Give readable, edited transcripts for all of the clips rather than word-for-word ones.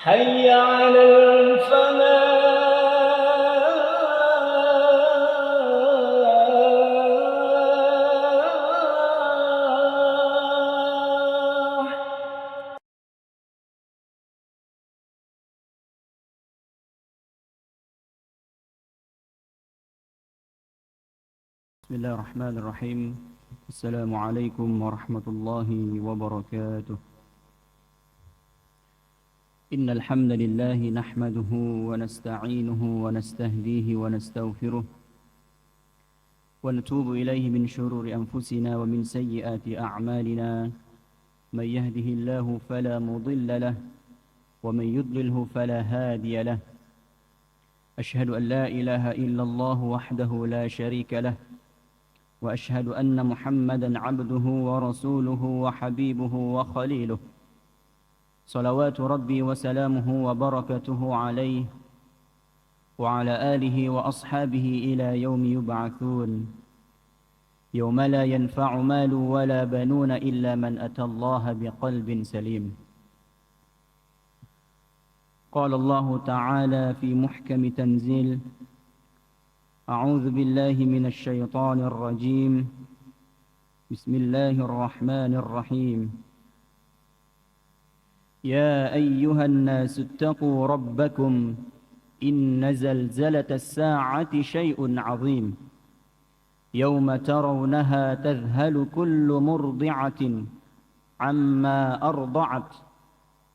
حي على الفلاح. بسم الله الرحمن الرحيم. السلام عليكم ورحمة الله وبركاته. إن الحمد لله نحمده ونستعينه ونستهديه ونستغفره ونتوب إليه من شرور أنفسنا ومن سيئات أعمالنا. من يهده الله فلا مضل له ومن يضلله فلا هادي له. أشهد أن لا إله إلا الله وحده لا شريك له، وأشهد أن محمدًا عبده ورسوله وحبيبه وخليله، صلوات ربي وسلامه وبركته عليه وعلى آله وأصحابه إلى يوم يبعثون، يوم لا ينفع مال ولا بنون إلا من أتى الله بقلب سليم. قال الله تعالى في محكم تنزيل: أعوذ بالله من الشيطان الرجيم. بسم الله الرحمن الرحيم. يا أيها الناس اتقوا ربكم إن زلزلة الساعة شيء عظيم، يوم ترونها تذهل كل مرضعة عما أرضعت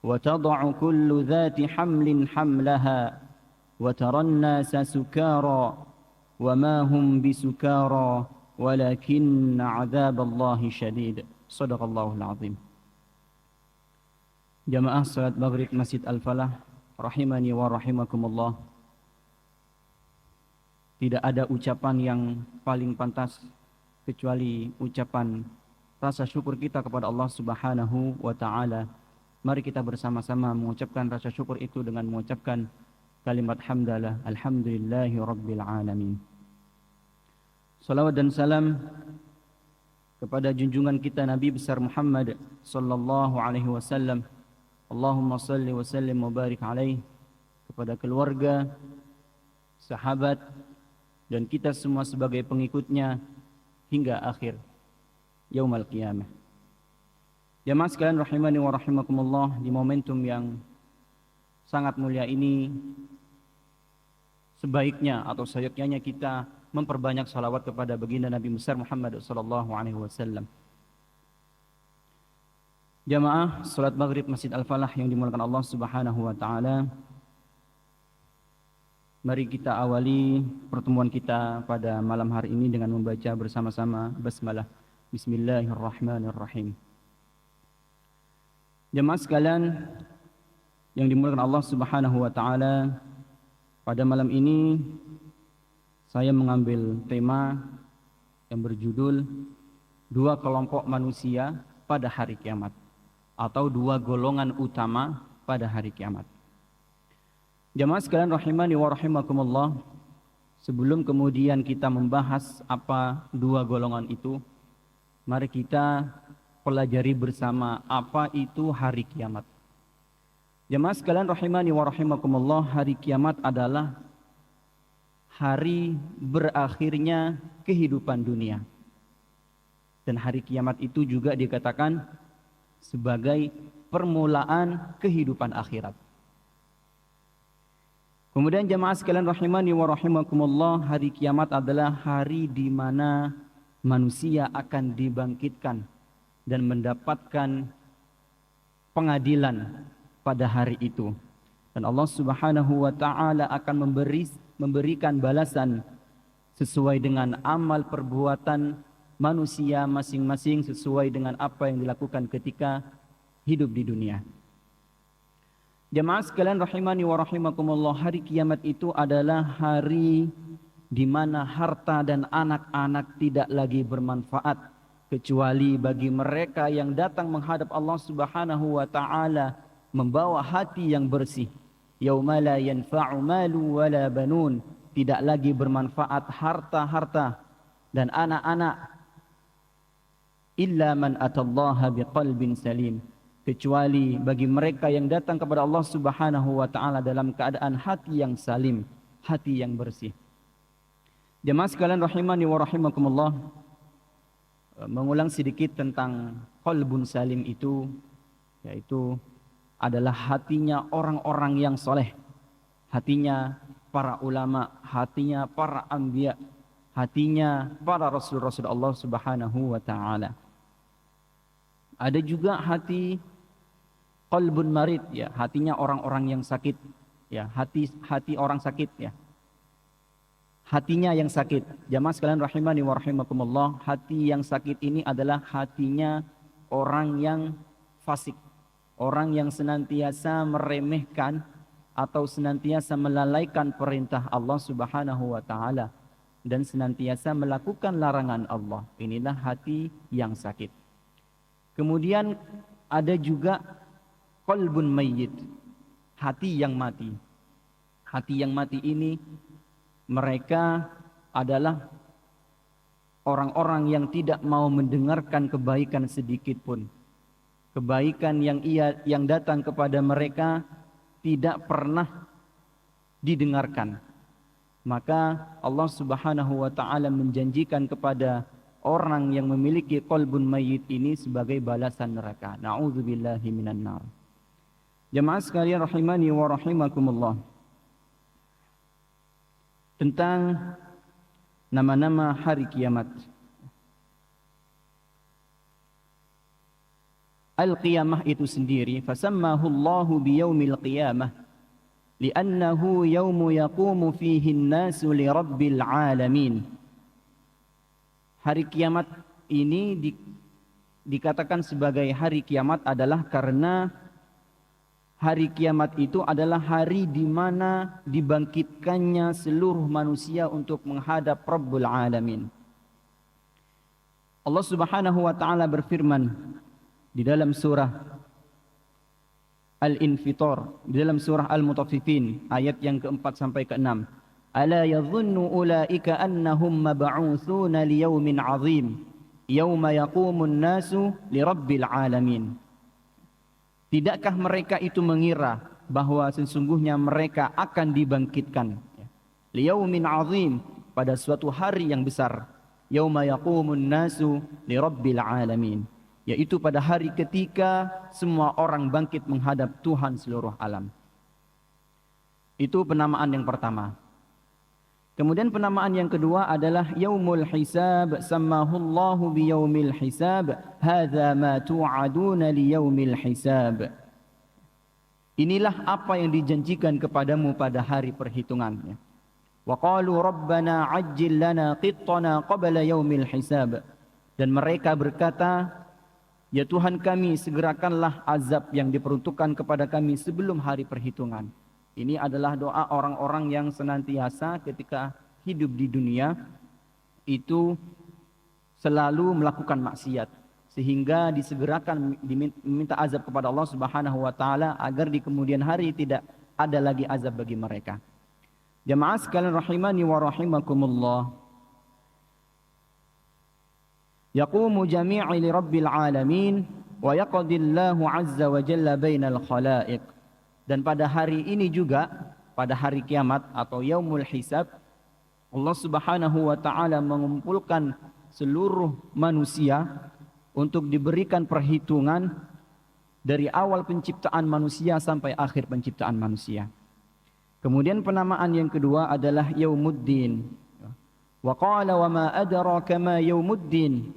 وتضع كل ذات حمل حملها وترى الناس سكارى وما هم بسكارى ولكن عذاب الله شديد. صدق الله العظيم. Jamaah salat maghrib Masjid Al-Falah rahimani wa rahimakumullah. Tidak ada ucapan yang paling pantas kecuali ucapan rasa syukur kita kepada Allah Subhanahu wa taala. Mari kita bersama-sama mengucapkan rasa syukur itu dengan mengucapkan kalimat hamdalah, alhamdulillahi rabbil alamin. Salawat dan salam kepada junjungan kita Nabi besar Muhammad sallallahu alaihi wasallam. Allahumma salli wa sallim wa barik alaih, kepada keluarga, sahabat, dan kita semua sebagai pengikutnya hingga akhir yaumul qiyamah. Jamaah sekalian rahimani wa rahimakumullah, di momentum yang sangat mulia ini sebaiknya atau seyogyanya kita memperbanyak salawat kepada baginda Nabi besar Muhammad sallallahu alaihi wasallam. Jamaah salat maghrib Masjid Al-Falah yang dimuliakan Allah Subhanahu wa taala. Mari kita awali pertemuan kita pada malam hari ini dengan membaca bersama-sama basmalah. Bismillahirrahmanirrahim. Jamaah sekalian yang dimuliakan Allah Subhanahu wa taala, pada malam ini saya mengambil tema yang berjudul dua kelompok manusia pada hari kiamat, atau dua golongan utama pada hari kiamat. Jamaah sekalian rahimani wa rahimakumullah, sebelum kemudian kita membahas apa dua golongan itu, mari kita pelajari bersama apa itu hari kiamat. Jamaah sekalian rahimani wa rahimakumullah, hari kiamat adalah hari berakhirnya kehidupan dunia. Dan hari kiamat itu juga dikatakan sebagai permulaan kehidupan akhirat. Kemudian jamaah sekalian rahimani wa rahimakumullah, hari kiamat adalah hari di mana manusia akan dibangkitkan dan mendapatkan pengadilan pada hari itu. Dan Allah Subhanahu wa taala akan memberikan balasan sesuai dengan amal perbuatan manusia masing-masing, sesuai dengan apa yang dilakukan ketika hidup di dunia. Jamaah sekalian rahimani wa rahimakumullah, hari kiamat itu adalah hari di mana harta dan anak-anak tidak lagi bermanfaat kecuali bagi mereka yang datang menghadap Allah Subhanahu wa taala membawa hati yang bersih. Yauma la yanfa'u malu wala banun, tidak lagi bermanfaat harta-harta dan anak-anak illa man atallaha biqalbin salim, kecuali bagi mereka yang datang kepada Allah Subhanahu wa taala dalam keadaan hati yang salim, hati yang bersih. Jemaah sekalian rahimani wa rahimakumullah, mengulang sedikit tentang qalbun salim itu, yaitu adalah hatinya orang-orang yang soleh, hatinya para ulama, hatinya para anbiya, hatinya para rasul-rasul Allah Subhanahu wa taala. Ada juga hati qalbun marid, ya, hatinya orang-orang yang sakit, ya, hati orang sakit, ya. Hatinya yang sakit. Jamaah sekalian rahimani wa rahimakumullah, hati yang sakit ini adalah hatinya orang yang fasik, orang yang senantiasa meremehkan atau senantiasa melalaikan perintah Allah Subhanahu wa taala dan senantiasa melakukan larangan Allah. Inilah hati yang sakit. Kemudian ada juga qalbun mayyit, hati yang mati. Hati yang mati ini mereka adalah orang-orang yang tidak mau mendengarkan kebaikan sedikit pun. Kebaikan yang datang kepada mereka tidak pernah didengarkan. Maka Allah Subhanahu wa taala menjanjikan kepada orang yang memiliki qalbun mayyit ini sebagai balasan neraka. Na'udzubillahi minan nar. Jemaah sekalian rahimani wa rahimakumullah, tentang nama-nama hari kiamat. Al-qiyamah itu sendiri, fasammahu Allahu biyaumil qiyamah li'annahu yaumu yaqumu fihi an-nasu li rabbil alamin. Hari kiamat ini dikatakan sebagai hari kiamat adalah karena hari kiamat itu adalah hari di mana dibangkitkannya seluruh manusia untuk menghadap Rabbul Alamin. Allah Subhanahu wa taala berfirman di dalam surah Al-Infitar, di dalam surah Al-Mutaffifin ayat yang keempat sampai ke-6. Ala yadhunnu ulaika annahum mab'utsuna liyaumin 'adzim yauma yaqumun nasu lirabbil alamin. Tidakkah mereka itu mengira bahwa sesungguhnya mereka akan dibangkitkan liyaumin 'adzim, pada suatu hari yang besar, yauma yaqumun nasu lirabbil alamin, yaitu pada hari ketika semua orang bangkit menghadap Tuhan seluruh alam. Itu penamaan yang pertama. Kemudian penamaan yang kedua adalah yaumul hisab, sammahullahu biyaumil hisab, hadza ma tu'aduna liyaumil hisab. Inilah apa yang dijanjikan kepadamu pada hari perhitungan. Wa qalu rabbana ajjil lana qittana qabla yaumil hisab. Dan mereka berkata, ya Tuhan kami, segerakanlah azab yang diperuntukkan kepada kami sebelum hari perhitungan. Ini adalah doa orang-orang yang senantiasa ketika hidup di dunia itu selalu melakukan maksiat, sehingga disegerakan diminta azab kepada Allah Subhanahu wa taala agar di kemudian hari tidak ada lagi azab bagi mereka. Jamaah sekalian rahimani wa rahimakumullah, yaqumu jami'i li rabbil alamin wa yaqdillahu azza wa jalla bainal khalaiq. Dan pada hari ini juga, pada hari kiamat atau yaumul hisab, Allah Subhanahu wa taala mengumpulkan seluruh manusia untuk diberikan perhitungan dari awal penciptaan manusia sampai akhir penciptaan manusia. Kemudian penamaan yang kedua adalah yaumuddin. Wa qala wa ma adraka ma yaumuddin,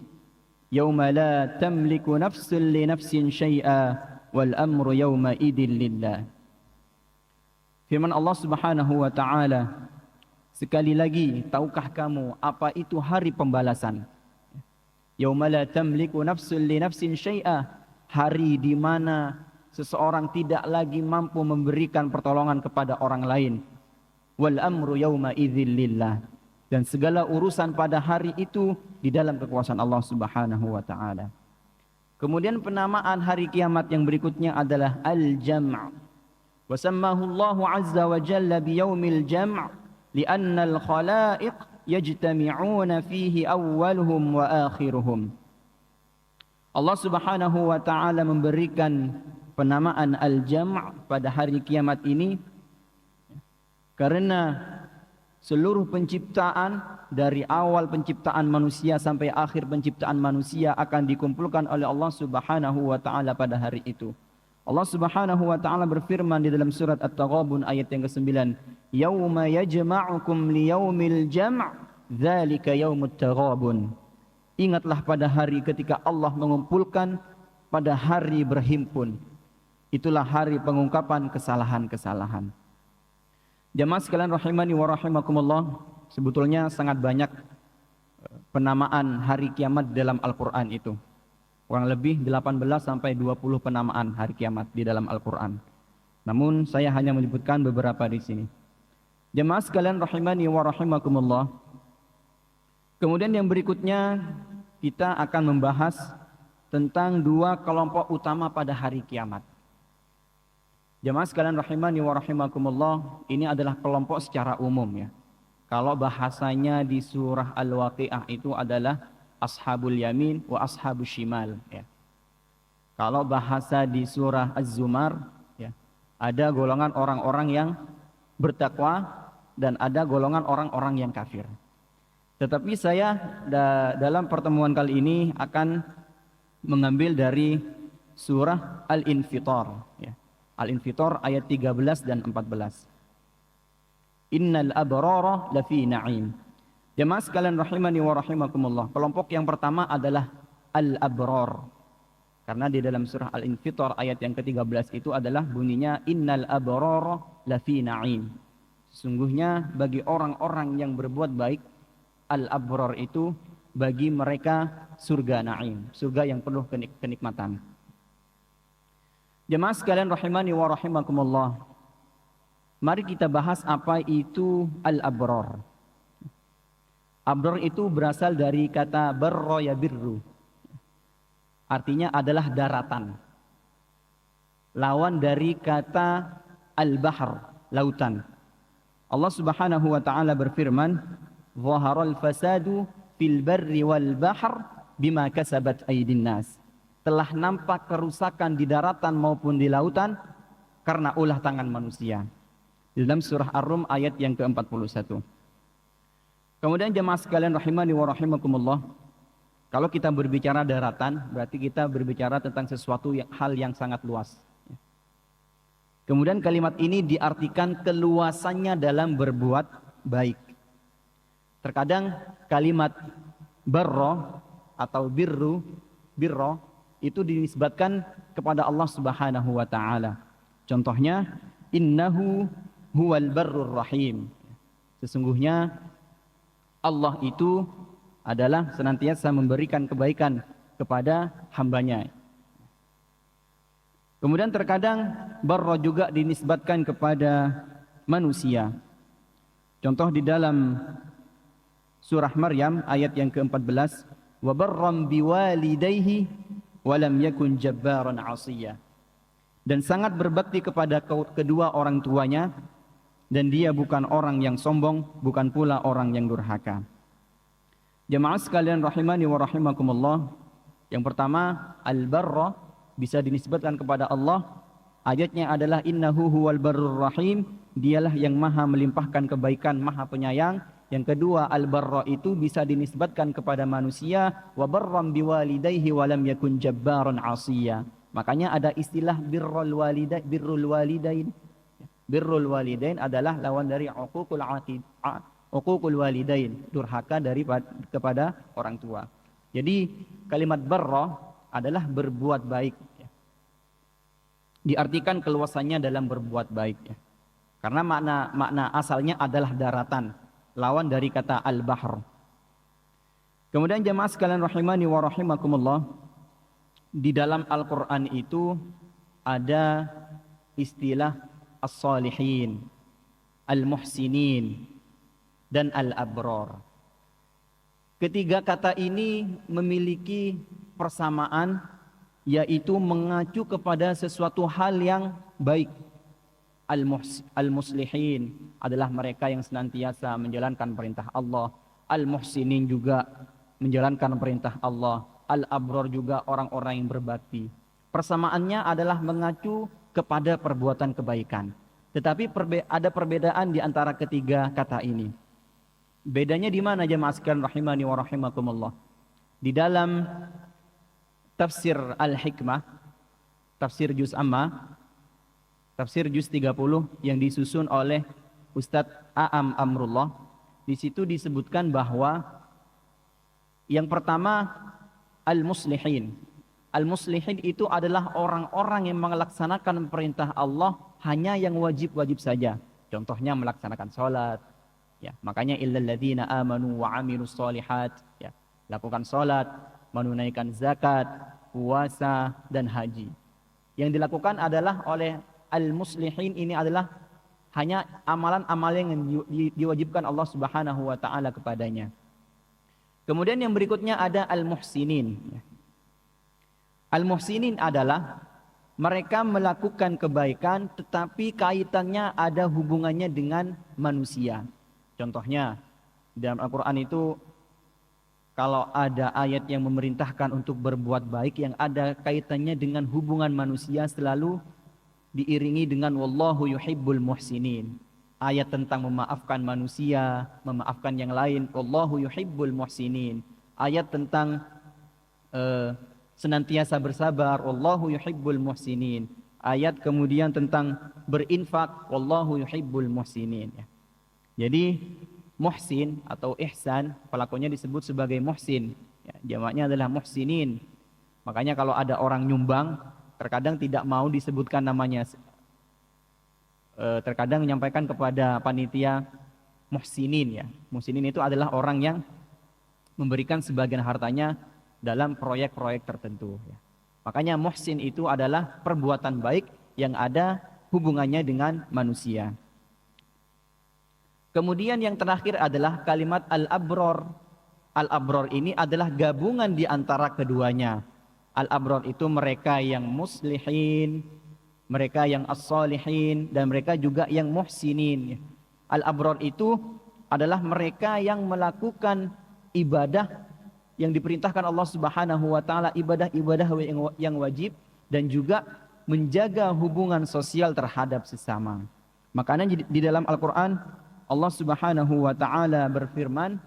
yauma la tamliku nafsun li nafsin syai'a wal amru yauma idin lillah. Firman Allah Subhanahu wa taala, sekali lagi, tahukah kamu apa itu hari pembalasan? Yauma la tamliku nafsun li nafsin syai'a, hari di mana seseorang tidak lagi mampu memberikan pertolongan kepada orang lain. Wal amru yauma idzil lillah, dan segala urusan pada hari itu di dalam kekuasaan Allah Subhanahu wa taala. Kemudian penamaan hari kiamat yang berikutnya adalah al-jam'. Wa sammahu Allahu azza wa jalla bi yaumil jam' li'anna al-khalaiq yajtami'una fihi awwaluhum wa akhiruhum. Allah Subhanahu wa taala memberikan penamaan al-jam' pada hari kiamat ini karena seluruh penciptaan dari awal penciptaan manusia sampai akhir penciptaan manusia akan dikumpulkan oleh Allah Subhanahu wa taala pada hari itu. Allah Subhanahu wa taala berfirman di dalam surat At-Taghabun ayat yang ke-9, "Yauma yajma'ukum liyaumil jam', dzalika yaumut taghabun." Ingatlah pada hari ketika Allah mengumpulkan pada hari berhimpun. Itulah hari pengungkapan kesalahan-kesalahan. Jamaah sekalian rahimani wa rahimakumullah, sebetulnya sangat banyak penamaan hari kiamat dalam Al-Qur'an itu. Kurang lebih 18 sampai 20 penamaan hari kiamat di dalam Al-Qur'an. Namun saya hanya menyebutkan beberapa di sini. Jamaah sekalian rahimani wa rahimakumullah. Kemudian yang berikutnya kita akan membahas tentang dua kelompok utama pada hari kiamat. Jamaah sekalian rahimani wa rahimakumullah, ini adalah kelompok secara umum ya. Kalau bahasanya di surah Al-Waqi'ah itu adalah ashabul yamin wa ashabus shimal ya. Kalau bahasa di surah Az-Zumar ya, ada golongan orang-orang yang bertakwa dan ada golongan orang-orang yang kafir. Tetapi saya dalam pertemuan kali ini akan mengambil dari surah Al-Infitar ya. Al-Infitar ayat 13 dan 14. Innal abrara lafi na'im. Jemaah sekalian rahimani wa rahimakumullah. Kelompok yang pertama adalah al-abrar. Karena di dalam surah Al-Infitar ayat yang ke-13 itu adalah bunyinya innal abrara lafi na'im. Sesungguhnya bagi orang-orang yang berbuat baik, al-abrar itu bagi mereka surga na'im, surga yang penuh kenikmatan. Jemaah sekalian rahimani wa rahimakumullah. Mari kita bahas apa itu al-abrar. Abrar itu berasal dari kata barra yabirru. Artinya adalah daratan. Lawan dari kata al-bahr, lautan. Allah Subhanahu wa taala berfirman, "Dhaharal fasadu fil barri wal bahr bima kasabat aydin nas." Telah nampak kerusakan di daratan maupun di lautan karena ulah tangan manusia. Di dalam surah Ar-Rum ayat yang ke-41. Kemudian jemaah sekalian rahimani wa rahimakumullah, kalau kita berbicara daratan, berarti kita berbicara tentang sesuatu hal yang sangat luas. Kemudian kalimat ini diartikan keluasannya dalam berbuat baik. Terkadang kalimat barra atau birro itu dinisbatkan kepada Allah Subhanahu wa taala. Contohnya, innahu huwal barrur rahim. Sesungguhnya Allah itu adalah senantiasa memberikan kebaikan kepada hambanya. Kemudian terkadang barra juga dinisbatkan kepada manusia. Contoh di dalam surah Maryam ayat yang ke-14, wa barram biwalidayhi wa lam yakun jabbaran 'asiyya. Dan sangat berbakti kepada kedua orang tuanya, dan dia bukan orang yang sombong, bukan pula orang yang durhaka. Jemaah sekalian rahimani wa rahimakumullah, yang pertama al-barra bisa dinisbatkan kepada Allah. Ayatnya adalah innahu huwal barrur rahim, dialah yang maha melimpahkan kebaikan, maha penyayang. Yang kedua al-barra itu bisa dinisbatkan kepada manusia, wa barram biwalidayhi wa lam yakun jabbaran 'asiyya. Makanya ada istilah birrul walidain. Birrul walidain adalah lawan dari uququl walidain, durhaka kepada orang tua. Jadi kalimat barra adalah berbuat baik ya. Diartikan keluasannya dalam berbuat baik ya. Karena makna asalnya adalah daratan, lawan dari kata al-bahr. Kemudian jemaah sekalian rahimani wa rahimakumullah, di dalam Al-Qur'an itu ada istilah as-salihin, al-muhsinin, dan al-abrar. Ketiga kata ini memiliki persamaan, yaitu mengacu kepada sesuatu hal yang baik. Al-muslihin adalah mereka yang senantiasa menjalankan perintah Allah. Al-muhsinin juga menjalankan perintah Allah. al-abror juga orang-orang yang berbakti. Persamaannya adalah mengacu kepada perbuatan kebaikan. Tetapi ada perbedaan di antara ketiga kata ini. Bedanya di mana jemaah sekalian rahimani wa rahimakumullah? Di dalam tafsir Al-Hikmah, tafsir juz amma, tafsir juz 30 yang disusun oleh Ustadz A'am Amrullah, di situ disebutkan bahwa yang pertama al-muslihin. Al-muslihin itu adalah orang-orang yang melaksanakan perintah Allah hanya yang wajib-wajib saja. Contohnya melaksanakan sholat. Ya, makanya illal ladzina amanu wa amilus sholihat. Ya, lakukan sholat, menunaikan zakat, puasa dan haji. Yang dilakukan adalah oleh al-muslihin ini adalah hanya amalan-amalan yang diwajibkan Allah Subhanahu wa taala kepadanya. Kemudian yang berikutnya ada al-muhsinin. Al-muhsinin adalah mereka melakukan kebaikan tetapi kaitannya ada hubungannya dengan manusia. Contohnya dalam Al-Quran itu kalau ada ayat yang memerintahkan untuk berbuat baik yang ada kaitannya dengan hubungan manusia selalu diiringi dengan wallahu yuhibbul muhsinin. Ayat tentang memaafkan manusia, memaafkan yang lain, wallahu yuhibbul muhsinin. Ayat tentang senantiasa bersabar, wallahu yuhibbul muhsinin. Ayat kemudian tentang berinfak, wallahu yuhibbul muhsinin. Jadi muhsin atau ihsan, pelakunya disebut sebagai muhsin. Jamaknya adalah muhsinin. Makanya kalau ada orang nyumbang, terkadang tidak mau disebutkan namanya. Terkadang menyampaikan kepada panitia muhsinin ya. Muhsinin itu adalah orang yang memberikan sebagian hartanya dalam proyek-proyek tertentu ya. Makanya muhsin itu adalah perbuatan baik yang ada hubungannya dengan manusia. Kemudian yang terakhir adalah kalimat al-abror. Al-abror ini adalah gabungan di antara keduanya. Al-abror itu mereka yang muslihin, mereka yang as-salihin, dan mereka juga yang muhsinin. Al-abror itu adalah mereka yang melakukan ibadah yang diperintahkan Allah Subhanahu wa taala, ibadah-ibadah yang wajib, dan juga menjaga hubungan sosial terhadap sesama. Makanya di dalam Al-Qur'an Allah Subhanahu wa taala berfirman,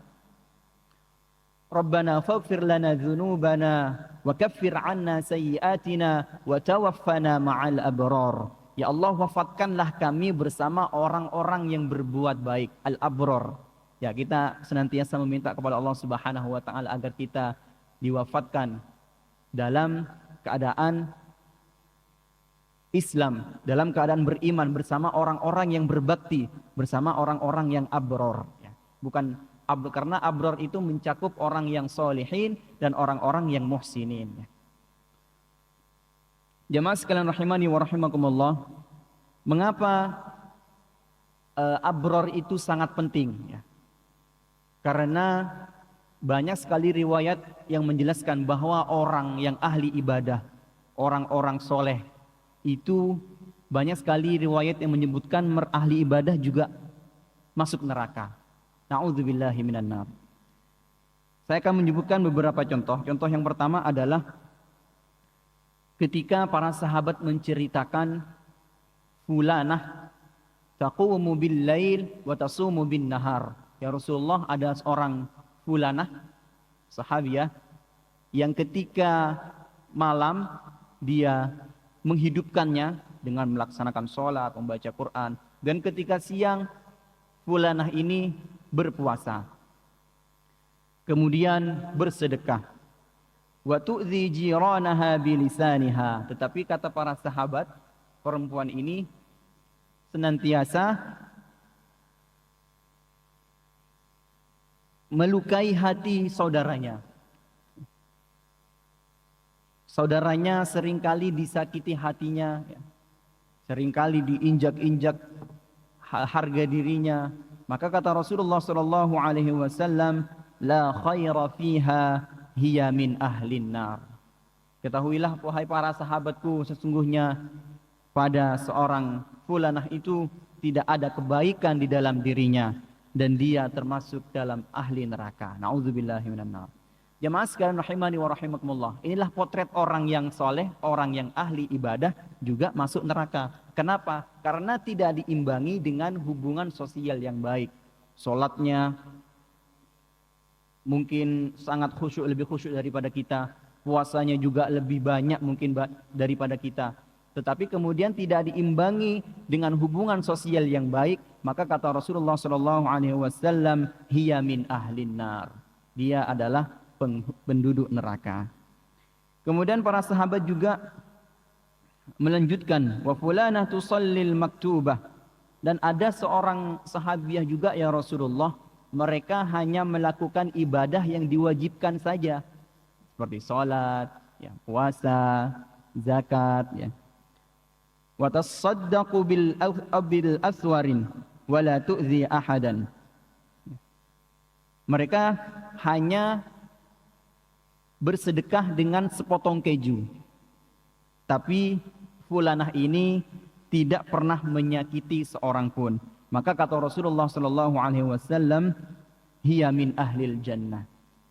Rabbana faghfir lana dzunubana wa kaffir 'anna sayyi'atina wa tawaffana ma'al abrar. Ya Allah, wafatkanlah kami bersama orang-orang yang berbuat baik, al-abrar. Ya, kita senantiasa meminta kepada Allah Subhanahu wa taala agar kita diwafatkan dalam keadaan Islam, dalam keadaan beriman bersama orang-orang yang berbakti, bersama orang-orang yang abrar. Ya, bukan karena abror itu mencakup orang yang solihin dan orang-orang yang muhsinin. Jamaah sekalian rahimani wa rahimakumullah, mengapa abror itu sangat penting ya? Karena banyak sekali riwayat yang menjelaskan bahwa orang yang ahli ibadah, orang-orang soleh itu banyak sekali riwayat yang menyebutkan ahli ibadah juga masuk neraka. Na'udzubillahi minan nar. Saya akan menyebutkan beberapa contoh. Contoh yang pertama adalah ketika para sahabat menceritakan fulanah taqumu bil lail wa tasumu bin nahar. Ya Rasulullah, ada seorang fulanah sahabiah yang ketika malam dia menghidupkannya dengan melaksanakan sholat, membaca Quran, dan ketika siang fulanah ini berpuasa, kemudian bersedekah. Wa tu'dhi jiranaha bilisaniha. Tetapi kata para sahabat, perempuan ini senantiasa melukai hati saudaranya. Saudaranya seringkali disakiti hatinya, seringkali diinjak-injak harga dirinya. Maka kata Rasulullah sallallahu alaihi wasallam, la khaira fiha hiya min ahlin nar. Ketahuilah wahai para sahabatku, sesungguhnya pada seorang fulanah itu tidak ada kebaikan di dalam dirinya dan dia termasuk dalam ahli neraka. Nauzubillahi minan nar. Jamaah sekalian rahimani wa rahimakumullah. Inilah potret orang yang soleh, orang yang ahli ibadah juga masuk neraka. Kenapa? Karena tidak diimbangi dengan hubungan sosial yang baik. Sholatnya mungkin sangat khusyuk, lebih khusyuk daripada kita. Puasanya juga lebih banyak mungkin daripada kita. Tetapi kemudian tidak diimbangi dengan hubungan sosial yang baik. Maka kata Rasulullah SAW, hiya min ahlin nar. Dia adalah penduduk neraka. Kemudian para sahabat juga melanjutkan, wa fulanah tusallil maktubah, dan ada seorang sahabiah juga ya Rasulullah, mereka hanya melakukan ibadah yang diwajibkan saja seperti salat, ya, puasa, zakat, ya. Wa tasaddaqu bil aswarin wa la tu'zi ahadan. Mereka hanya bersedekah dengan sepotong keju. Tapi fulanah ini tidak pernah menyakiti seorang pun. Maka kata Rasulullah SAW, hiya min ahlil jannah.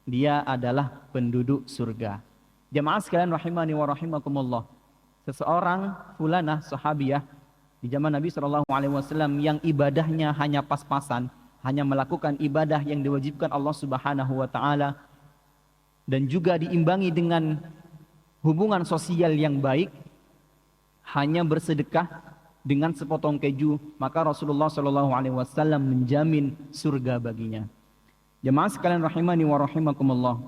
Dia adalah penduduk surga. Jamaah sekalian rahimani wa rahimakumullah. Seseorang fulanah sahabiah di zaman Nabi SAW yang ibadahnya hanya pas-pasan, hanya melakukan ibadah yang diwajibkan Allah Subhanahu wa taala, dan juga diimbangi dengan hubungan sosial yang baik, hanya bersedekah dengan sepotong keju, maka Rasulullah SAW menjamin surga baginya. Jemaah sekalian rahimani wa rahimakumullah.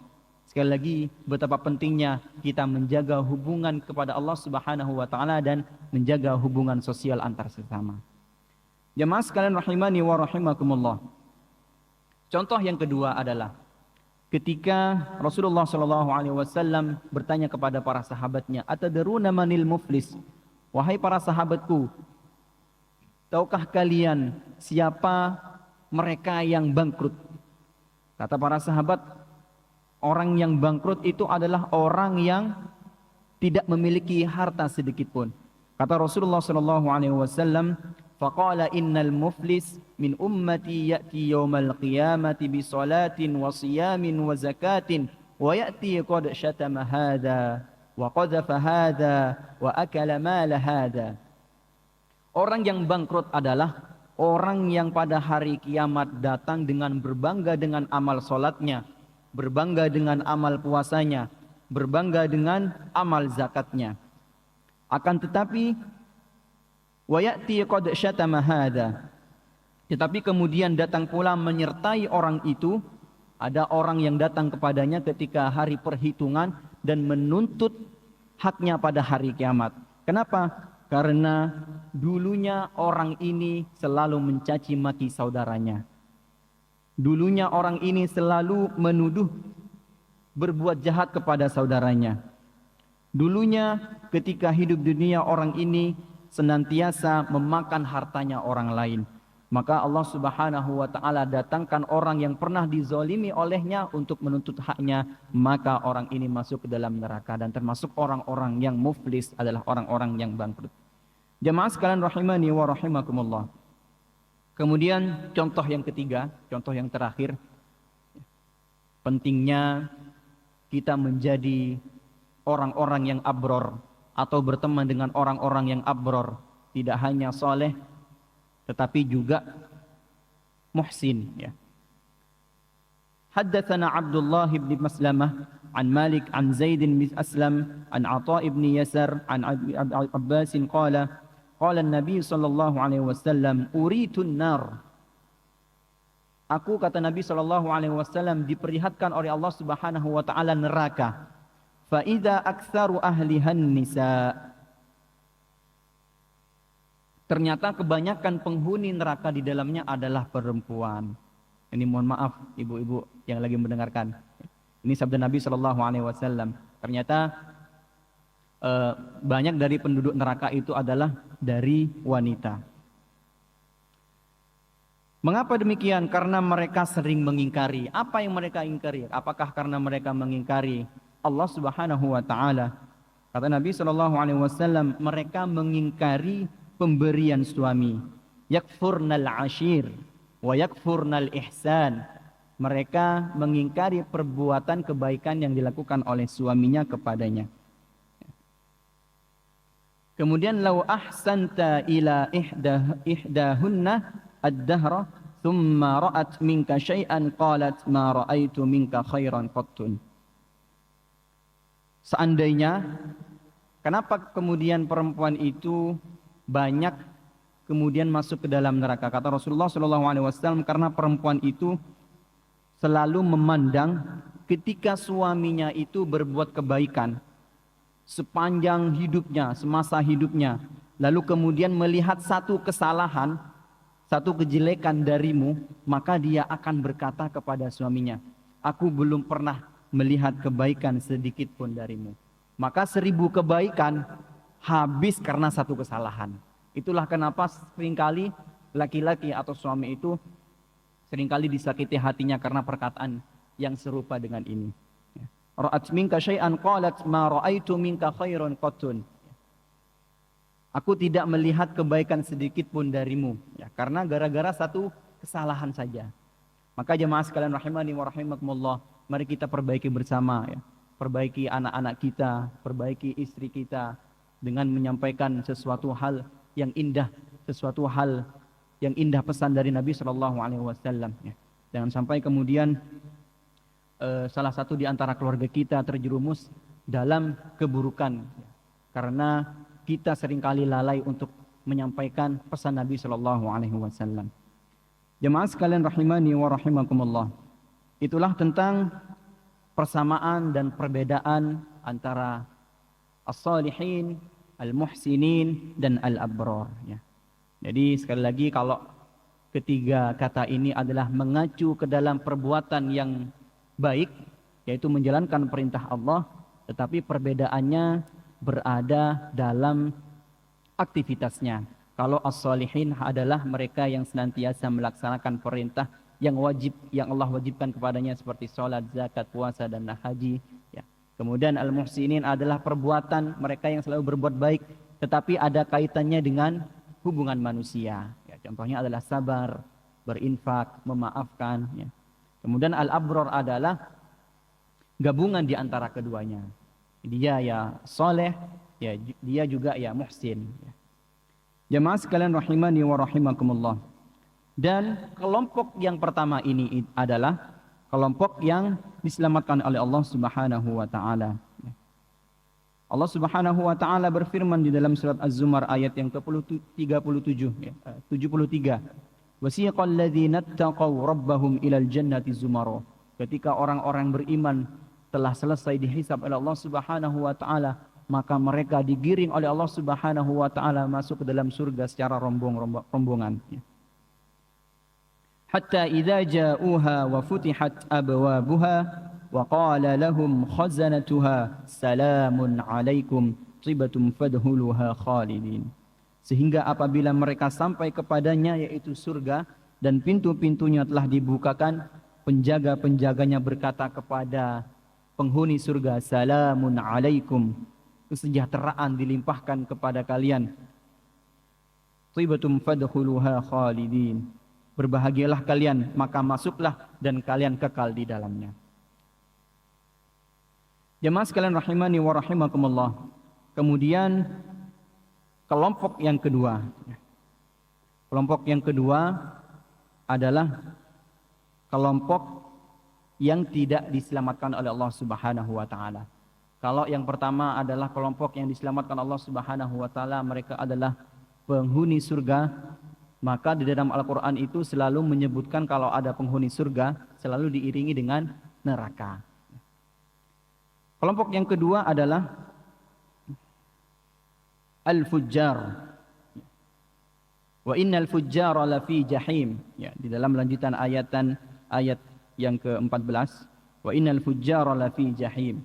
Sekali lagi, betapa pentingnya kita menjaga hubungan kepada Allah Subhanahu wa taala dan menjaga hubungan sosial antar sesama. Jemaah sekalian rahimani wa rahimakumullah. Contoh yang kedua adalah ketika Rasulullah SAW bertanya kepada para sahabatnya, atadruna manil muflis? Wahai para sahabatku, tahukah kalian siapa mereka yang bangkrut? Kata para sahabat, orang yang bangkrut itu adalah orang yang tidak memiliki harta sedikit pun. Kata Rasulullah SAW, faqala innal muflis min ummati ya'ti yawmal qiyamati bi salatin wa siyamin wa zakatin wa ya'ti qad syatama hadha wa qadhafa hadha wa akala mala hadha. Orang yang bangkrut adalah orang yang pada hari kiamat datang dengan berbangga dengan amal salatnya, berbangga dengan amal puasanya, berbangga dengan amal zakatnya. Akan tetapi wa ya'ti qad syatama hadha, tetapi kemudian datang pula menyertai orang itu, ada orang yang datang kepadanya ketika hari perhitungan dan menuntut haknya pada hari kiamat. Kenapa? Karena dulunya orang ini selalu mencaci maki saudaranya. Dulunya orang ini selalu menuduh berbuat jahat kepada saudaranya. Dulunya ketika hidup dunia orang ini senantiasa memakan hartanya orang lain. Maka Allah Subhanahu wa taala datangkan orang yang pernah dizalimi olehnya untuk menuntut haknya, maka orang ini masuk ke dalam neraka, dan termasuk orang-orang yang muflis adalah orang-orang yang bangkrut. Jemaah sekalian rahimani wa rahimakumullah. Kemudian contoh yang ketiga, contoh yang terakhir, pentingnya kita menjadi orang-orang yang abror atau berteman dengan orang-orang yang abror, tidak hanya soleh tetapi juga muhsin, ya. Haddatsana Abdullah bin Maslamah an Malik an Zaid bin Aslam an Atha bin Yasar an Abbas qala qala an-nabi sallallahu alaihi wasallam uritun nar. Aku, kata Nabi sallallahu alaihi wasallam, diperlihatkan oleh Allah Subhanahu wa taala neraka. Fa idza aktsaru ahlihan nisa. Ternyata kebanyakan penghuni neraka di dalamnya adalah perempuan. Ini mohon maaf ibu-ibu yang lagi mendengarkan. Ini sabda Nabi Shallallahu Alaihi Wasallam. Ternyata banyak dari penduduk neraka itu adalah dari wanita. Mengapa demikian? Karena mereka sering mengingkari. Apa yang mereka ingkari? Apakah karena mereka mengingkari Allah Subhanahu Wa Taala? Kata Nabi Shallallahu Alaihi Wasallam, mereka mengingkari pemberian suami. Yakfurnal ashir wa yakfurnal ihsan. Mereka mengingkari perbuatan kebaikan yang dilakukan oleh suaminya kepadanya. Kemudian lau ahsanta ila ihdahunna ad-dahra thumma ra'at minka syai'an qalat ma ra'aitu minka khairan qattun. Seandainya, kenapa kemudian perempuan itu banyak kemudian masuk ke dalam neraka? Kata Rasulullah SAW, karena perempuan itu selalu memandang ketika suaminya itu berbuat kebaikan sepanjang hidupnya, semasa hidupnya, lalu kemudian melihat satu kesalahan, satu kejelekan darimu, maka dia akan berkata kepada suaminya, aku belum pernah melihat kebaikan sedikit pun darimu. Maka 1000 kebaikan habis karena satu kesalahan. Itulah kenapa seringkali laki-laki atau suami itu seringkali disakiti hatinya karena perkataan yang serupa dengan ini. Ra'at minka syai'an qalat ma ra'aitu minka khairan qattun. Aku tidak melihat kebaikan sedikit pun darimu, ya, karena gara-gara satu kesalahan saja. Maka jemaah sekalian rahimani wa rahimakumullah, mari kita perbaiki bersama, ya. Perbaiki anak-anak kita, perbaiki istri kita dengan menyampaikan sesuatu hal yang indah, sesuatu hal yang indah pesan dari Nabi SAW. Ya. Jangan sampai kemudian salah satu di antara keluarga kita terjerumus dalam keburukan. Ya. Karena kita seringkali lalai untuk menyampaikan pesan Nabi SAW. Jemaah sekalian rahimani wa rahimakumullah. Itulah tentang persamaan dan perbedaan antara as-salihin, al-muhsinin, dan al-abrar. Ya. Jadi sekali lagi, kalau ketiga kata ini adalah mengacu ke dalam perbuatan yang baik, yaitu menjalankan perintah Allah, tetapi perbedaannya berada dalam aktivitasnya. Kalau as-salihin adalah mereka yang senantiasa melaksanakan perintah yang wajib, yang Allah wajibkan kepadanya, seperti sholat, zakat, puasa, dan haji. Ya. Kemudian al-muhsinin adalah perbuatan mereka yang selalu berbuat baik, tetapi ada kaitannya dengan hubungan manusia. Ya, contohnya adalah sabar, berinfak, memaafkan. Ya. Kemudian al-abrar adalah gabungan di antara keduanya. Dia ya soleh, ya dia juga ya muhsin. Ya. Jemaah sekalian rahimani wa rahimakumullah. Dan kelompok yang pertama ini adalah kelompok yang diselamatkan oleh Allah Subhanahu wa taala. Allah Subhanahu wa taala berfirman di dalam surat Az-Zumar ayat yang ke-37 ya, 73. Wasiqal ladzina taqaw rabbahum ilal jannati zumara. Ketika orang-orang beriman telah selesai dihisab oleh Allah Subhanahu wa taala, maka mereka digiring oleh Allah Subhanahu wa taala masuk ke dalam surga secara rombongan. Hatta idza ja'uha wa futihat abwabuha wa qala lahum khazanatuha salamun alaikum tibatum fadkhuluha khalidin. Sehingga apabila mereka sampai kepadanya, yaitu surga, dan pintu-pintunya telah dibukakan, penjaga-penjaganya berkata kepada penghuni surga, salamun alaikum, kesejahteraan dilimpahkan kepada kalian. Tibatum fadkhuluha khalidin, berbahagialah kalian, maka masuklah dan kalian kekal di dalamnya. Jemaah sekalian rahimani wa rahimakumullah. Kemudian kelompok yang kedua. Kelompok yang kedua adalah kelompok yang tidak diselamatkan oleh Allah Subhanahu wa taala. Kalau yang pertama adalah kelompok yang diselamatkan Allah Subhanahu wa taala, mereka adalah penghuni surga, maka di dalam Al-Qur'an itu selalu menyebutkan kalau ada penghuni surga selalu diiringi dengan neraka. Kelompok yang kedua adalah al-fujjar. Wa innal fujjara lafi jahim. Ya, di dalam lanjutan ayat yang ke-14, wa innal fujjara lafi jahim.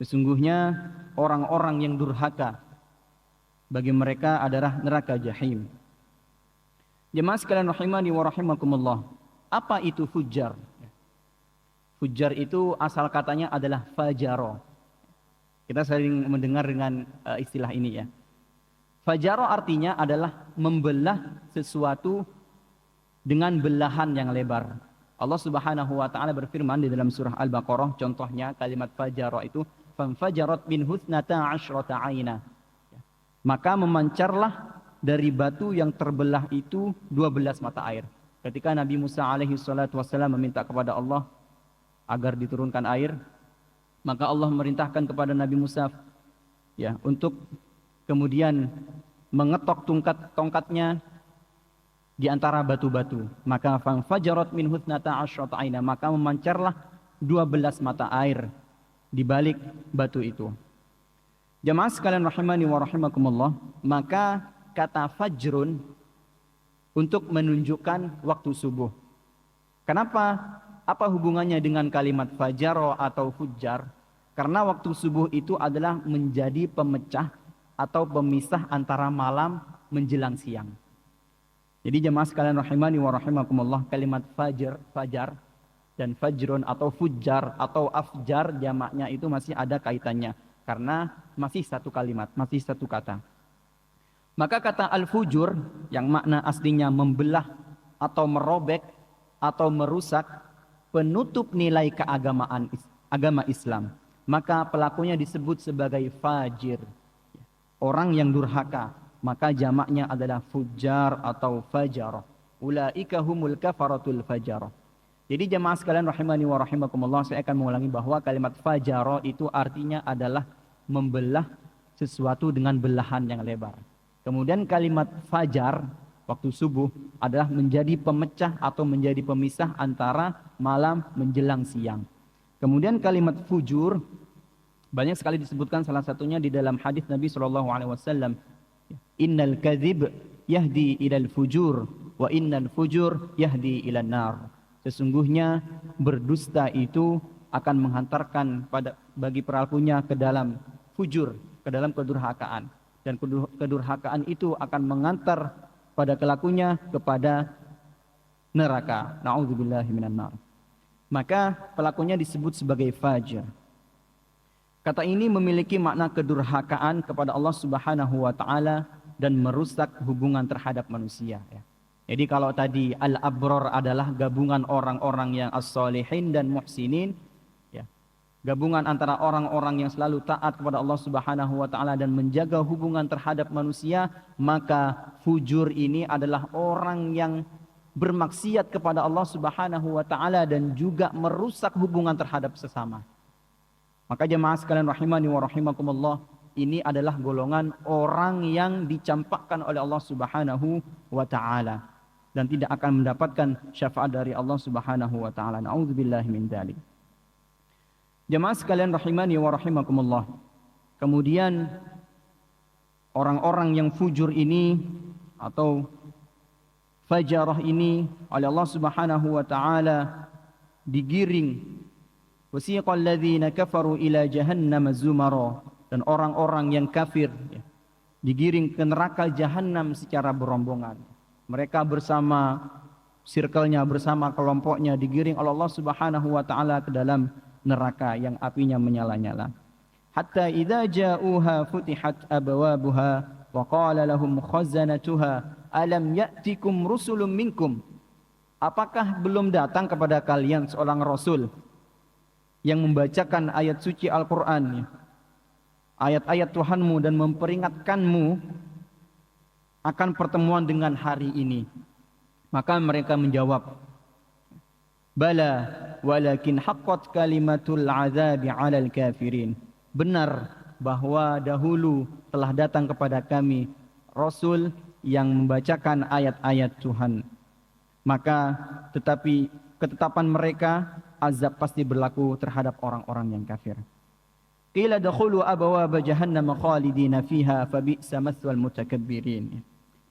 Sesungguhnya orang-orang yang durhaka, bagi mereka adalah neraka jahim. Jemaah sekalian rahimani wa rahimakumullah. Apa itu fujjar? Fujjar itu asal katanya adalah fajaro. Kita sering mendengar dengan istilah ini ya. Fajaro artinya adalah membelah sesuatu dengan belahan yang lebar. Allah Subhanahu wa taala berfirman di dalam surah Al-Baqarah, contohnya kalimat fajara itu fanfajarat min husnata asyrata aina. Maka memancarlah dari batu yang terbelah itu 12 mata air. Ketika Nabi Musa alaihi salatu wasallam meminta kepada Allah agar diturunkan air, maka Allah memerintahkan kepada Nabi Musa untuk kemudian mengetok tongkatnya di antara batu-batu. Maka fanfajarat min husnata asyrata aina, maka memancarlah 12 mata air di balik batu itu. Jamaah sekalian rahimani wa rahimakumullah, maka kata fajrun untuk menunjukkan waktu subuh. Kenapa? Apa hubungannya dengan kalimat fajaro atau fujar? Karena waktu subuh itu adalah menjadi pemecah atau pemisah antara malam menjelang siang. Jadi jemaah sekalian rahimani wa rahimakumullah, kalimat fajar dan fajrun atau fujar atau afjar jamaknya itu masih ada kaitannya karena masih satu kalimat, masih satu kata. Maka kata al-fujur yang makna aslinya membelah atau merobek atau merusak, penutup nilai keagamaan agama Islam, maka pelakunya disebut sebagai fajir, orang yang durhaka. Maka jamaknya adalah fujar atau fajar. Ulaika humul kafaratul fajar. Jadi jemaah sekalian rahimani wa rahimakumullah, saya akan mengulangi bahwa kalimat fajar itu artinya adalah membelah sesuatu dengan belahan yang lebar. Kemudian kalimat fajar waktu subuh adalah menjadi pemecah atau menjadi pemisah antara malam menjelang siang. Kemudian kalimat fujur banyak sekali disebutkan, salah satunya di dalam hadis Nabi SAW. Innal kadzib yahdi ilal fujur wa innal fujur yahdi ilan nar. Sesungguhnya berdusta itu akan menghantarkan bagi pelakunya ke dalam fujur, ke dalam kedurhakaan, dan kedurhakaan itu akan mengantar pada pelakunya kepada neraka. Na'udzubillahi minan nar. Maka pelakunya disebut sebagai fajir. Kata ini memiliki makna kedurhakaan kepada Allah Subhanahu wa taala dan merusak hubungan terhadap manusia. Jadi kalau tadi al-abror adalah gabungan orang-orang yang as-solihin dan muhsinin, gabungan antara orang-orang yang selalu taat kepada Allah Subhanahu wa taala dan menjaga hubungan terhadap manusia, maka fujur ini adalah orang yang bermaksiat kepada Allah Subhanahu wa taala dan juga merusak hubungan terhadap sesama. Maka jemaah sekalian rahimani wa rahimakumullah, ini adalah golongan orang yang dicampakkan oleh Allah Subhanahu wa taala dan tidak akan mendapatkan syafaat dari Allah Subhanahu wa taala. Nauzubillahi min dzalik. Jemaah sekalian rahimani wa rahimakumullah. Kemudian orang-orang yang fujur ini atau fajarah ini oleh Allah Subhanahu wa taala digiring. Wasiqal ladzina kafaru ila jahannam zumara, dan orang-orang yang kafir digiring ke neraka jahanam secara berombongan. Mereka bersama circle-nya, bersama kelompoknya digiring oleh Allah Subhanahu wa taala ke dalam neraka yang apinya menyala-nyala. Hatta idza ja'uha futihat abwabuha wa qala lahum khazanatuha alam ya'tikum rusulun minkum. Apakah belum datang kepada kalian seorang rasul yang membacakan ayat suci Al-Quran, ayat-ayat Tuhanmu, dan memperingatkanmu akan pertemuan dengan hari ini? Maka mereka menjawab, bala walakin haqqat kalimatul azabi 'alal kafirin. Benar bahwa dahulu telah datang kepada kami rasul yang membacakan ayat-ayat Tuhan. Maka tetapi ketetapan mereka azab pasti berlaku terhadap orang-orang yang kafir. Qila dakhulu abwaaba jahannam khalidina fiha fabi'sa mathwal mutakabbirin.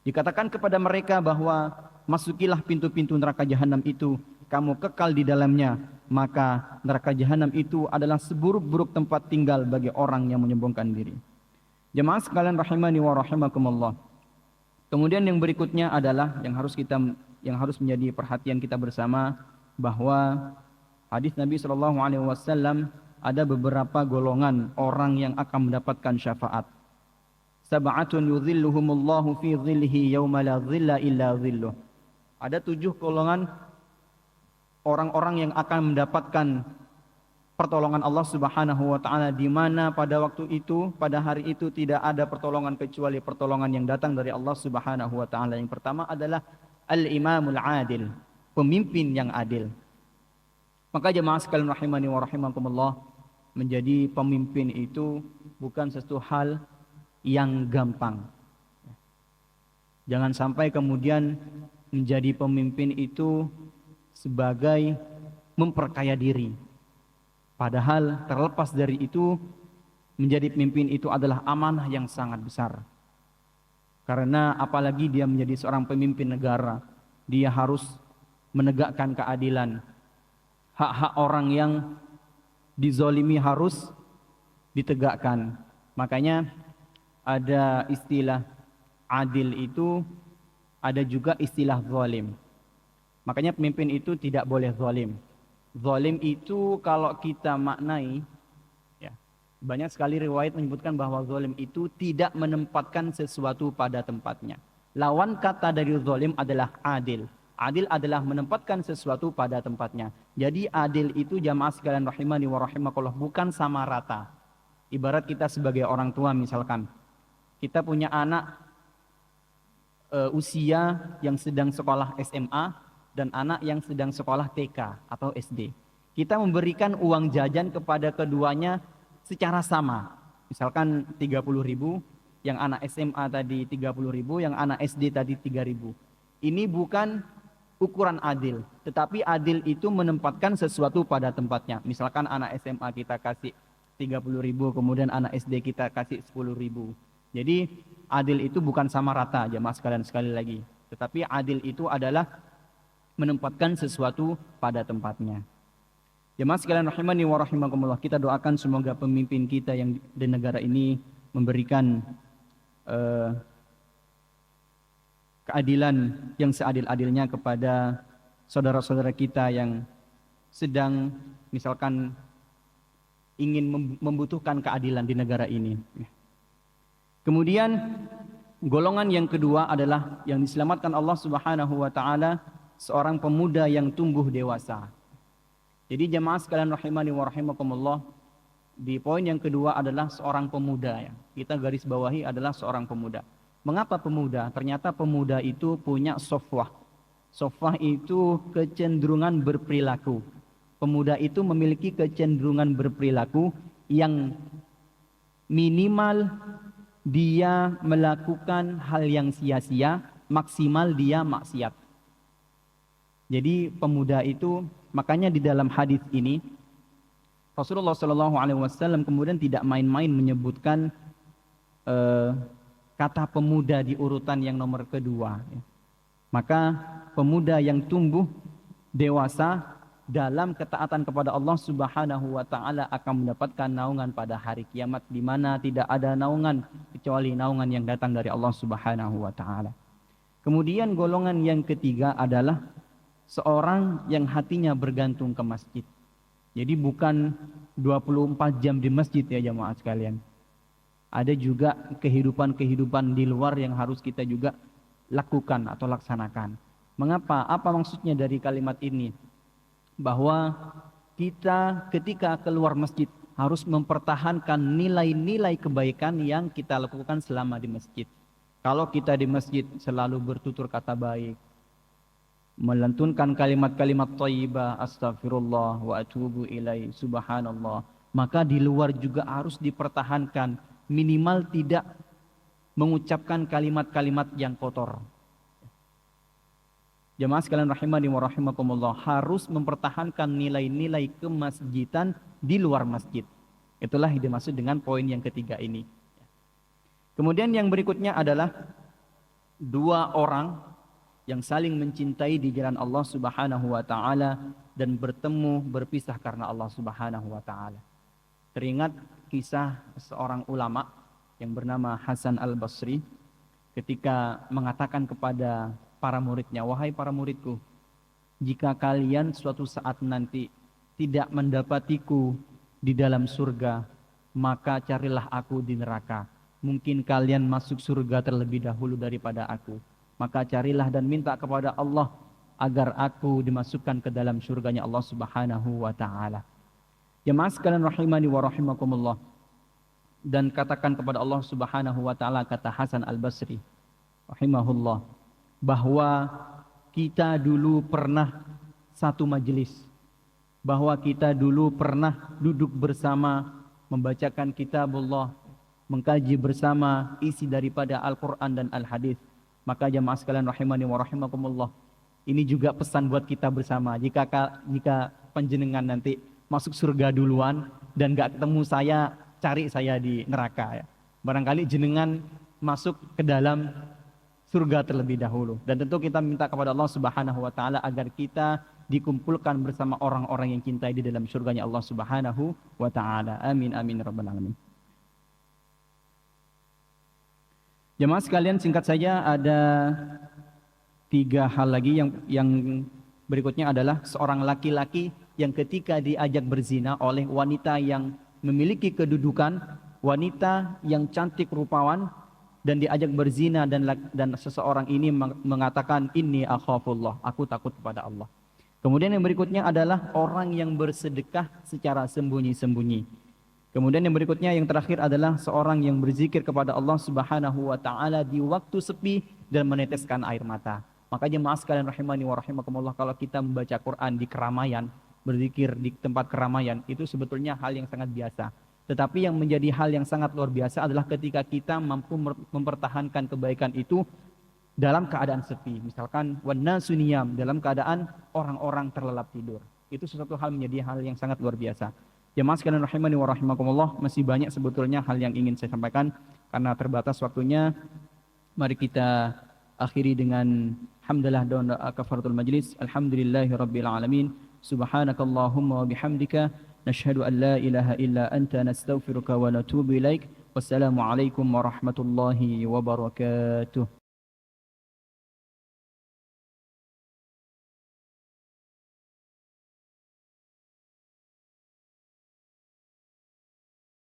Dikatakan kepada mereka bahwa masukilah pintu-pintu neraka jahanam itu, kamu kekal di dalamnya, maka neraka jahanam itu adalah seburuk-buruk tempat tinggal bagi orang yang menyombongkan diri. Jemaah sekalian rahimani wa rahimakumullah. Kemudian yang berikutnya adalah yang harus menjadi perhatian kita bersama, bahwa hadis Nabi SAW ada beberapa golongan orang yang akan mendapatkan syafaat. Sab'atun yudhilluhumullahu fi dhillihi yawma la dhilla illa dhilluh. Ada 7 golongan orang-orang yang akan mendapatkan pertolongan Allah Subhanahu wa taala, di mana pada waktu itu, pada hari itu tidak ada pertolongan kecuali pertolongan yang datang dari Allah Subhanahu wa taala. Yang pertama adalah al-imamul adil, pemimpin yang adil. Maka jemaah sekalian rahimani wa rahimakumullah, menjadi pemimpin itu bukan sesuatu hal yang gampang. Jangan sampai kemudian menjadi pemimpin itu sebagai memperkaya diri. Padahal terlepas dari itu, menjadi pemimpin itu adalah amanah yang sangat besar. Karena apalagi dia menjadi seorang pemimpin negara, dia harus menegakkan keadilan. Hak-hak orang yang dizolimi harus ditegakkan. Makanya ada istilah adil itu, ada juga istilah zalim. Makanya pemimpin itu tidak boleh zalim. Zalim itu kalau kita maknai, ya, banyak sekali riwayat menyebutkan bahwa zalim itu tidak menempatkan sesuatu pada tempatnya. Lawan kata dari zalim adalah adil. Adil adalah menempatkan sesuatu pada tempatnya. Jadi adil itu jamaah sekalian rahimani wa rahimakumullah bukan sama rata. Ibarat kita sebagai orang tua misalkan, kita punya anak usia yang sedang sekolah SMA dan anak yang sedang sekolah TK atau SD. Kita memberikan uang jajan kepada keduanya secara sama. Misalkan 30.000, yang anak SMA tadi 30.000, yang anak SD tadi 3.000. Ini bukan ukuran adil, tetapi adil itu menempatkan sesuatu pada tempatnya. Misalkan anak SMA kita kasih 30.000, kemudian anak SD kita kasih 10.000. Jadi adil itu bukan sama rata, jemaah sekalian, sekali lagi. Tetapi adil itu adalah menempatkan sesuatu pada tempatnya. Jemaah sekalian rahimani wa rahimakumullah, kita doakan semoga pemimpin kita yang di negara ini memberikan keadilan yang seadil-adilnya kepada saudara-saudara kita yang sedang misalkan ingin membutuhkan keadilan di negara ini. Kemudian golongan yang kedua adalah yang diselamatkan Allah Subhanahu wa taala, seorang pemuda yang tumbuh dewasa. Jadi jemaah sekalian rahimani wa rahimakumullah, di poin yang kedua adalah seorang pemuda, ya. Kita garis bawahi adalah seorang pemuda. Mengapa pemuda? Ternyata pemuda itu punya sofwah. Sofwah itu kecenderungan berperilaku. Pemuda itu memiliki kecenderungan berperilaku yang minimal dia melakukan hal yang sia-sia, maksimal dia maksiat. Jadi pemuda itu, makanya di dalam hadis ini Rasulullah SAW kemudian tidak main-main menyebutkan kata pemuda di urutan yang nomor kedua. Maka pemuda yang tumbuh dewasa dalam ketaatan kepada Allah Subhanahu wa taala akan mendapatkan naungan pada hari kiamat, di mana tidak ada naungan kecuali naungan yang datang dari Allah Subhanahu wa taala. Kemudian golongan yang ketiga adalah seorang yang hatinya bergantung ke masjid. Jadi bukan 24 jam di masjid ya jamaah sekalian. Ada juga kehidupan-kehidupan di luar yang harus kita juga lakukan atau laksanakan. Mengapa? Apa maksudnya dari kalimat ini? Bahwa kita ketika keluar masjid harus mempertahankan nilai-nilai kebaikan yang kita lakukan selama di masjid. Kalau kita di masjid selalu bertutur kata baik, melantunkan kalimat-kalimat thayyibah, astagfirullah wa atubu ilai, subhanallah, maka di luar juga harus dipertahankan, minimal tidak mengucapkan kalimat-kalimat yang kotor. Jamaah sekalian rahimani wa rahimakumullah, harus mempertahankan nilai-nilai kemasjidan di luar masjid. Itulah yang dimaksud dengan poin yang ketiga ini. Kemudian yang berikutnya adalah dua orang yang saling mencintai di jalan Allah Subhanahu wa taala dan bertemu berpisah karena Allah Subhanahu wa taala. Teringat kisah seorang ulama yang bernama Hasan Al-Basri ketika mengatakan kepada para muridnya, wahai para muridku, jika kalian suatu saat nanti tidak mendapatiku di dalam surga, maka carilah aku di neraka. Mungkin kalian masuk surga terlebih dahulu daripada aku. Maka carilah dan minta kepada Allah agar aku dimasukkan ke dalam surganya Allah Subhanahu wa taala. Jemaah sekalian rahimani wa rahimakumullah. Dan katakan kepada Allah Subhanahu wa taala, kata Hasan Al-Basri rahimahullah, bahwa kita dulu pernah satu majelis, bahwa kita dulu pernah duduk bersama membacakan kitabullah, mengkaji bersama isi daripada Al-Quran dan Al-Hadis. Maka jamaah sekalian rahimani wa rahimakumullah, ini juga pesan buat kita bersama. Jika panjenengan nanti masuk surga duluan dan gak ketemu saya, cari saya di neraka ya. Barangkali jenengan masuk ke dalam surga terlebih dahulu. Dan tentu kita minta kepada Allah Subhanahu wa taala agar kita dikumpulkan bersama orang-orang yang cintai di dalam surganya Allah Subhanahu wa taala. Amin amin rabbal alamin. Jemaah sekalian, singkat saja ada 3 hal lagi yang berikutnya adalah seorang laki-laki yang ketika diajak berzina oleh wanita yang memiliki kedudukan, wanita yang cantik rupawan, dan diajak berzina dan seseorang ini mengatakan inni akhafullah, aku takut kepada Allah. Kemudian yang berikutnya adalah orang yang bersedekah secara sembunyi-sembunyi. Kemudian yang berikutnya yang terakhir adalah seorang yang berzikir kepada Allah Subhanahu wa taala di waktu sepi dan meneteskan air mata. Makanya jemaah sekalian rahimani wa rahimakumullah, kalau kita membaca Quran di keramaian, berzikir di tempat keramaian, itu sebetulnya hal yang sangat biasa. Tetapi yang menjadi hal yang sangat luar biasa adalah ketika kita mampu mempertahankan kebaikan itu dalam keadaan sepi. Misalkan wannasu niyam, dalam keadaan orang-orang terlelap tidur. Itu sesuatu hal menjadi hal yang sangat luar biasa. Jemaah sekalian rahimani wa rahimakumullah, masih banyak sebetulnya hal yang ingin saya sampaikan, karena terbatas waktunya. Mari kita akhiri dengan hamdalah dan doa kafaratul majlis. Alhamdulillahirabbil alamin. Subhanakallahumma wa bihamdika nashhadu an la ilaha illa anta nastaghfiruka wa natubu ilaik. Wassalamu alaikum warahmatullahi wabarakatuh.